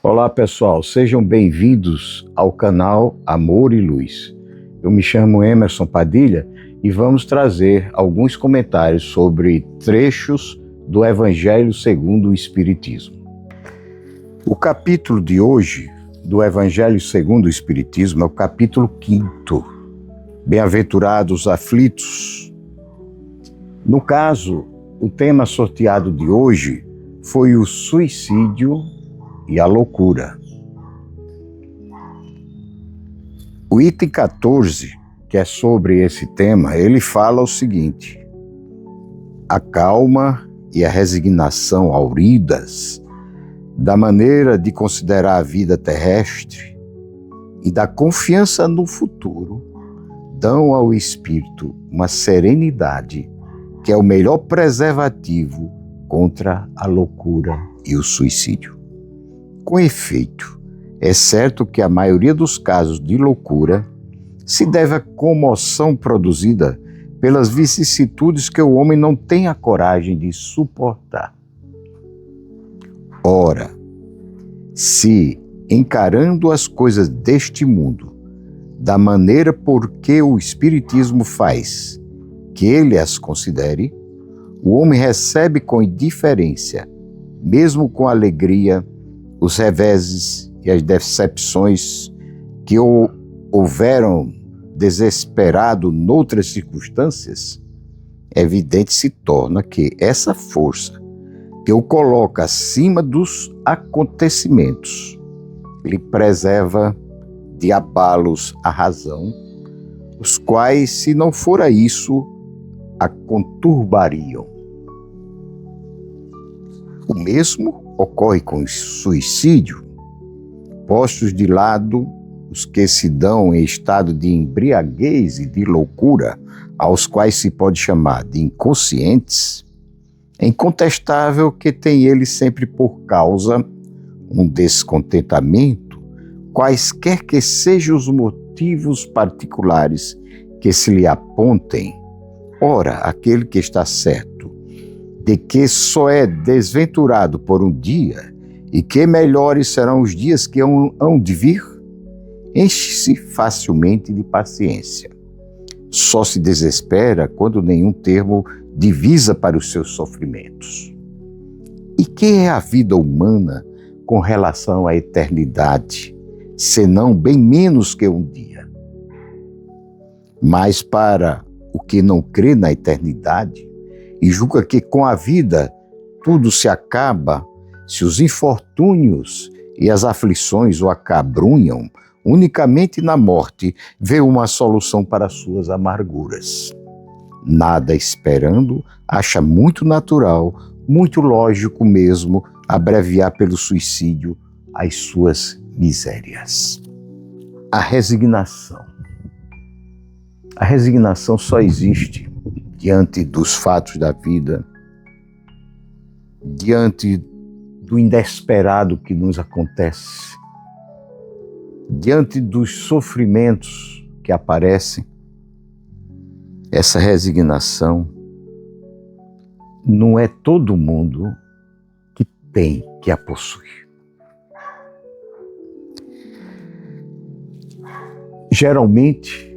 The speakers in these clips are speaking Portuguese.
Olá pessoal, sejam bem-vindos ao canal Amor e Luz. Eu me chamo Emerson Padilha e vamos trazer alguns comentários sobre trechos do Evangelho segundo o Espiritismo. O capítulo de hoje do Evangelho segundo o Espiritismo é o capítulo 5º, Bem-aventurados os aflitos. No caso, o tema sorteado de hoje foi o suicídio e a loucura. O item 14, que é sobre esse tema, ele fala o seguinte: a calma e a resignação auridas da maneira de considerar a vida terrestre e da confiança no futuro dão ao espírito uma serenidade que é o melhor preservativo contra a loucura e o suicídio. Com efeito, é certo que a maioria dos casos de loucura se deve à comoção produzida pelas vicissitudes que o homem não tem a coragem de suportar. Ora, se, encarando as coisas deste mundo, da maneira por que o Espiritismo faz que ele as considere, o homem recebe com indiferença, mesmo com alegria, os reveses e as decepções que houveram desesperado noutras circunstâncias, evidente se torna que essa força que o coloca acima dos acontecimentos lhe preserva de abalos à razão, os quais, se não fora isso, a conturbariam. O mesmo ocorre com o suicídio. Postos de lado os que se dão em estado de embriaguez e de loucura, aos quais se pode chamar de inconscientes, é incontestável que tem ele sempre por causa um descontentamento, quaisquer que sejam os motivos particulares que se lhe apontem. Ora, aquele que está certo de que só é desventurado por um dia e que melhores serão os dias que hão de vir, enche-se facilmente de paciência. Só se desespera quando nenhum termo divisa para os seus sofrimentos. E que é a vida humana com relação à eternidade, senão bem menos que um dia? Mas para o que não crê na eternidade e julga que com a vida tudo se acaba, se os infortúnios e as aflições o acabrunham, unicamente na morte vê uma solução para suas amarguras. Nada esperando, acha muito natural, muito lógico mesmo, abreviar pelo suicídio as suas misérias. A resignação. A resignação só existe diante dos fatos da vida, diante do inesperado que nos acontece, diante dos sofrimentos que aparecem. Essa resignação não é todo mundo que tem, que a possui. Geralmente,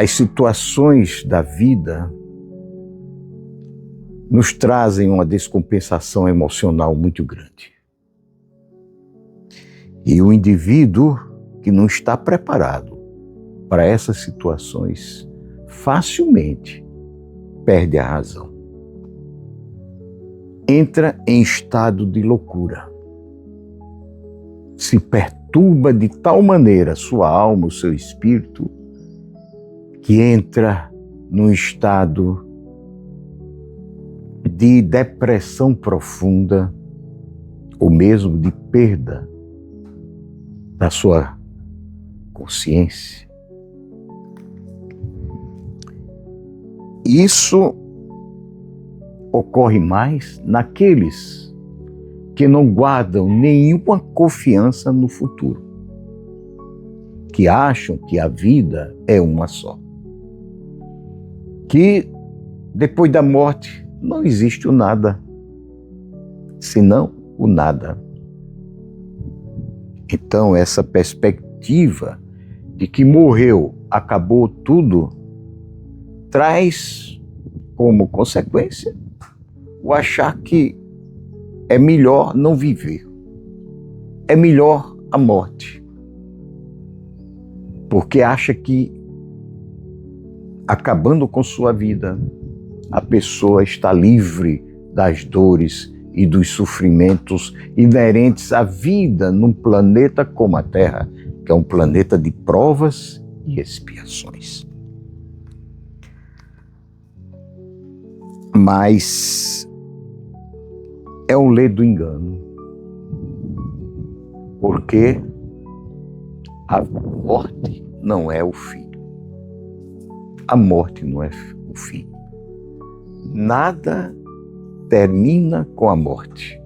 as situações da vida nos trazem uma descompensação emocional muito grande. E o indivíduo que não está preparado para essas situações facilmente perde a razão. Entra em estado de loucura. Se perturba de tal maneira sua alma, o seu espírito, que entra num estado de depressão profunda ou mesmo de perda da sua consciência. Isso ocorre mais naqueles que não guardam nenhuma confiança no futuro, que acham que a vida é uma só, que depois da morte não existe o nada, senão o nada. Então, essa perspectiva de que morreu, acabou tudo, traz como consequência o achar que é melhor não viver, é melhor a morte, porque acha que, acabando com sua vida, a pessoa está livre das dores e dos sofrimentos inerentes à vida num planeta como a Terra, que é um planeta de provas e expiações. Mas é um ledo engano, porque a morte não é o fim. A morte não é o fim. Nada termina com a morte.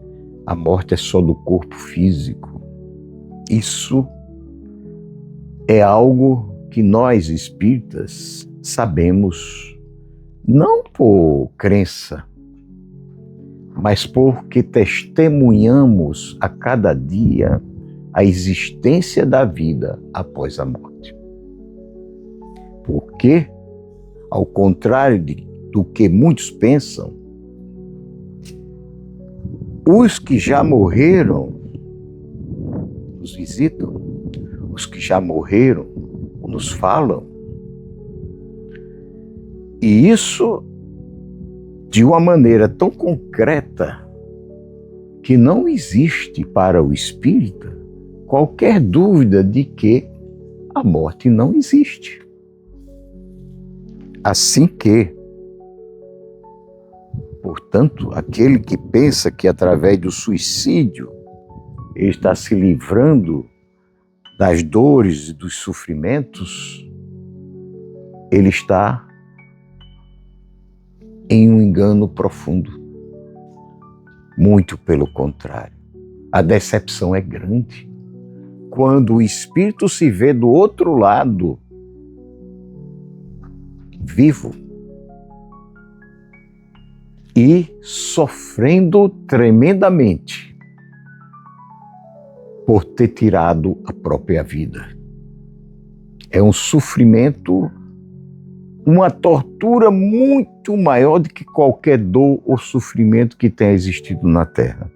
A morte é só do corpo físico. Isso é algo que nós espíritas sabemos, não por crença, mas porque testemunhamos a cada dia a existência da vida após a morte. Porque, ao contrário do que muitos pensam, os que já morreram nos visitam, os que já morreram nos falam. E isso de uma maneira tão concreta que não existe para o espírita qualquer dúvida de que a morte não existe. Assim que, portanto, aquele que pensa que através do suicídio ele está se livrando das dores e dos sofrimentos, ele está em um engano profundo. Muito pelo contrário. A decepção é grande quando o espírito se vê do outro lado, vivo, e sofrendo tremendamente por ter tirado a própria vida. É um sofrimento, uma tortura muito maior do que qualquer dor ou sofrimento que tenha existido na Terra.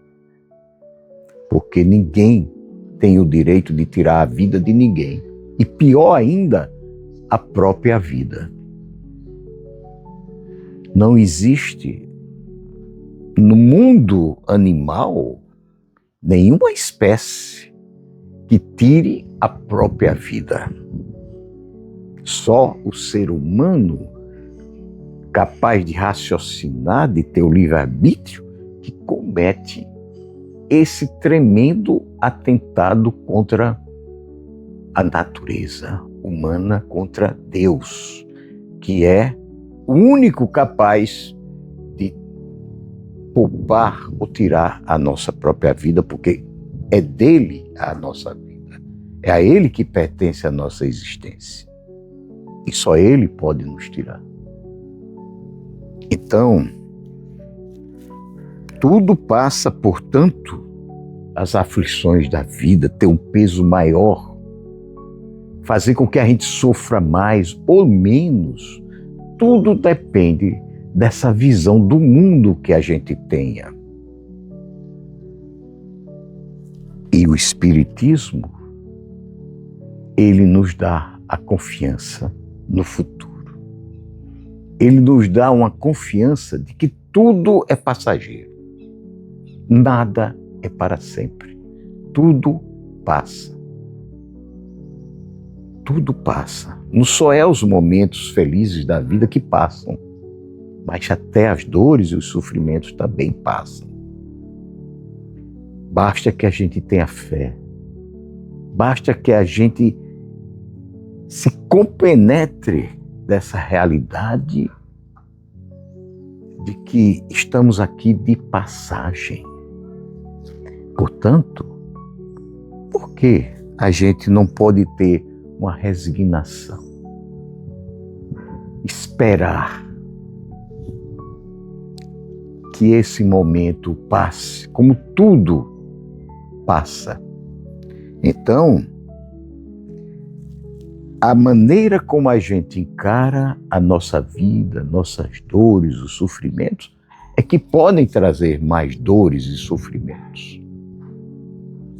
Porque ninguém tem o direito de tirar a vida de ninguém. E pior ainda, a própria vida. Não existe no mundo animal nenhuma espécie que tire a própria vida. Só o ser humano, capaz de raciocinar, de ter o livre-arbítrio, que comete esse tremendo atentado contra a natureza humana, contra Deus, que é o único capaz de poupar ou tirar a nossa própria vida, porque é dele a nossa vida. É a ele que pertence a nossa existência. E só ele pode nos tirar. Então, tudo passa, portanto, as aflições da vida, ter um peso maior, fazer com que a gente sofra mais ou menos, tudo depende dessa visão do mundo que a gente tenha. E o Espiritismo, ele nos dá a confiança no futuro. Ele nos dá uma confiança de que tudo é passageiro. Nada é para sempre. Tudo passa. Tudo passa. Não só é os momentos felizes da vida que passam, mas até as dores e os sofrimentos também passam. Basta que a gente tenha fé. Basta que a gente se compenetre dessa realidade de que estamos aqui de passagem. Portanto, por que a gente não pode ter uma resignação? Esperar que esse momento passe, como tudo passa. Então, a maneira como a gente encara a nossa vida, nossas dores, os sofrimentos, é que podem trazer mais dores e sofrimentos,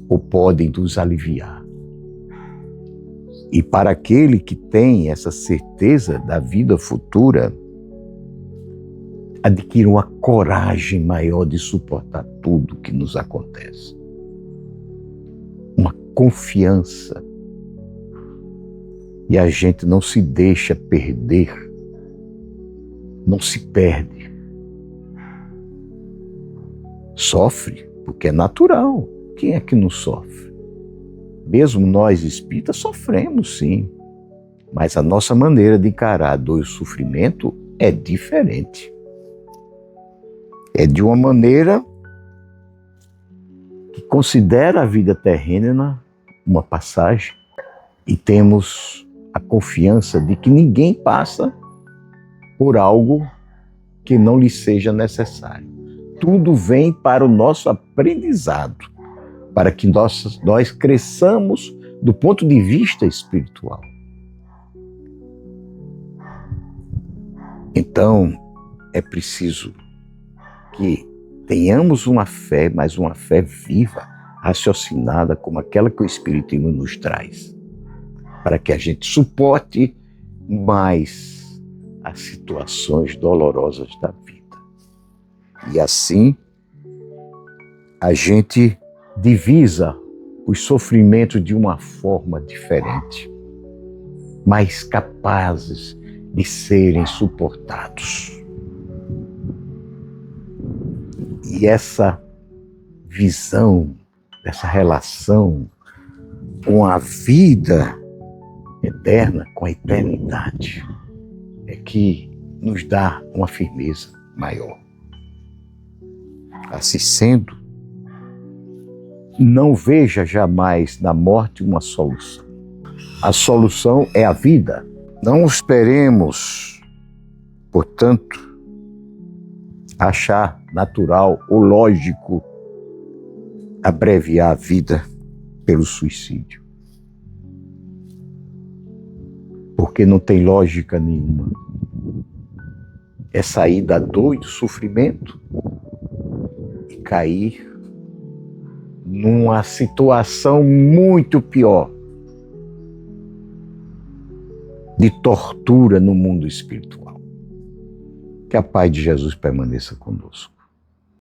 ou podem nos aliviar. E para aquele que tem essa certeza da vida futura, adquire uma coragem maior de suportar tudo que nos acontece. Uma confiança. E a gente não se deixa perder, não se perde. Sofre, porque é natural. Quem é que não sofre? Mesmo nós espíritas sofremos, sim. Mas a nossa maneira de encarar a dor e o sofrimento é diferente. É de uma maneira que considera a vida terrena uma passagem e temos a confiança de que ninguém passa por algo que não lhe seja necessário. Tudo vem para o nosso aprendizado, para que nós cresçamos do ponto de vista espiritual. Então, é preciso que tenhamos uma fé, mas uma fé viva, raciocinada como aquela que o Espiritismo nos traz, para que a gente suporte mais as situações dolorosas da vida. E assim, a gente divisa os sofrimentos de uma forma diferente, mais capazes de serem suportados. E essa visão, essa relação com a vida eterna, com a eternidade, é que nos dá uma firmeza maior. Assim sendo, não veja jamais na morte uma solução. A solução é a vida. Não esperemos, portanto, achar natural ou lógico abreviar a vida pelo suicídio. Porque não tem lógica nenhuma. É sair da dor e do sofrimento e cair numa situação muito pior de tortura no mundo espiritual. Que a paz de Jesus permaneça conosco.